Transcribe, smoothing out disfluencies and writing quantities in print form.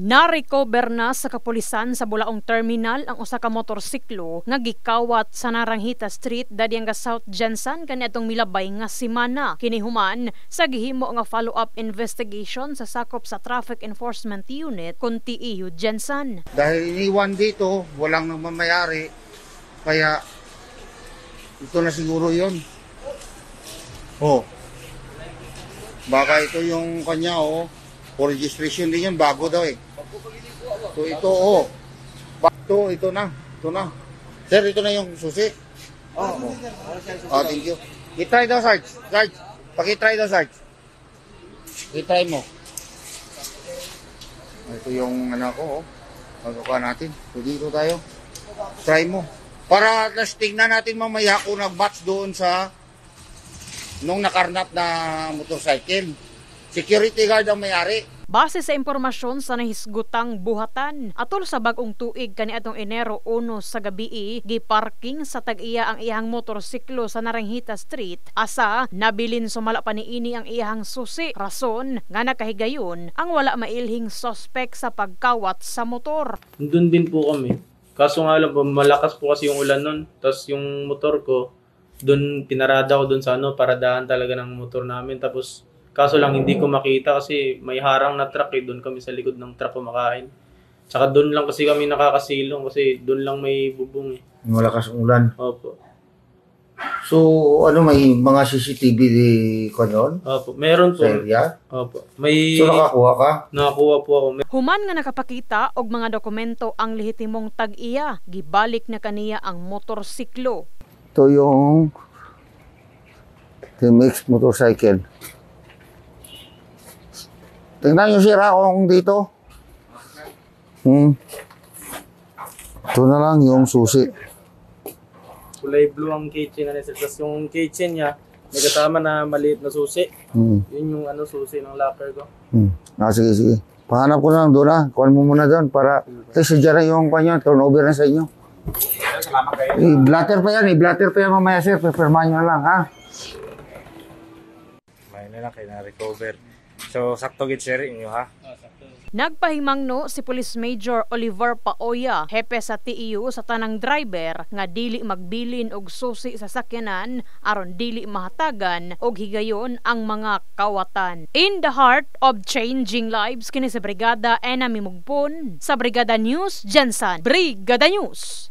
Na-recover na sa kapulisan sa Bulaong Terminal ang usa ka motorsiklo nga gikawat sa Naranjita Street dadiyang ga South Jensen kaniadtong milabay nga semana. Kini human sa gihimo nga follow-up investigation sa sakop sa Traffic Enforcement Unit kun TEU Jensen. Dahil iniwan dito, walang nagmamayari, kaya ito na siguro yon. Oh, baka ito yung kanya, oh. For registration din yan, bago daw eh. So ito, oh. Ito na. Sir, ito na yung susi. Oh. Oh, thank you. I-try daw, Sarge. Sarge, pakitry daw, Sarge. I-try mo. Ito yung anak ko, oh. Magkukuha natin. So dito tayo. Try mo. Para at tingnan natin mamaya kung nag-batch doon sa nung nakarnap na motorcycle. Security guard ang may-ari. Base sa impormasyon sa nahisgutang buhatan, atol sa bag-ong tuig kaniadtong Enero 1 sa gabi, giparking sa tag-iya ang iyang motorsiklo sa Naranjita Street. Asa nabilin sumala pa niini ang iyang susi. Rason nga nakahigayon ang wala mailhing suspect sa pagkawat sa motor. Doon din po kami. Kaso nga lang, malakas po kasi yung ulan nun. Tapos yung motor ko, doon pinarada ko doon sa paradahan talaga ng motor namin. Tapos kaso lang hindi ko makita kasi may harang na truck eh. Doon kami sa likod ng truck kumakain. Tsaka doon lang kasi kami nakakasilong kasi doon lang may bubong eh. Malakas ang ulan. Opo. So, may mga CCTV di kanyon? Opo. Meron po. Sa area? Opo. May... So, nakakuha ka? Nakakuha po ako. Human nga nakapakita og mga dokumento ang lehitimong tag-iya, gibalik na kaniya ang motorsiklo. Ito yung TMX motorcycle. Tingnan nyo sira kung dito. Ito na lang yung susi. Kulay blue ang keychain na nasa. Tapos yung keychain niya, may kasama na maliit na susi. Yun yung susi ng locker ko. Sige. Pahanap ko lang doon na. Kuhan mo muna doon para sadya na yung kanya. Turnover na sa inyo. Salamat kayo. I-blatter pa yan mamaya sir. Pepperman nyo lang ha. May na lang kayo na-recover. So, sakto gid sharing nyo ha. Nagpahimangno si Police Major Oliver Paoya, hepe sa TEU sa tanang driver nga dili magbilin og susi sa sakyanan aron dili mahatagan og higayon ang mga kawatan. In the heart of changing lives kini sa Brigada Enami Mugpon sa Brigada News Jensen. Brigada News.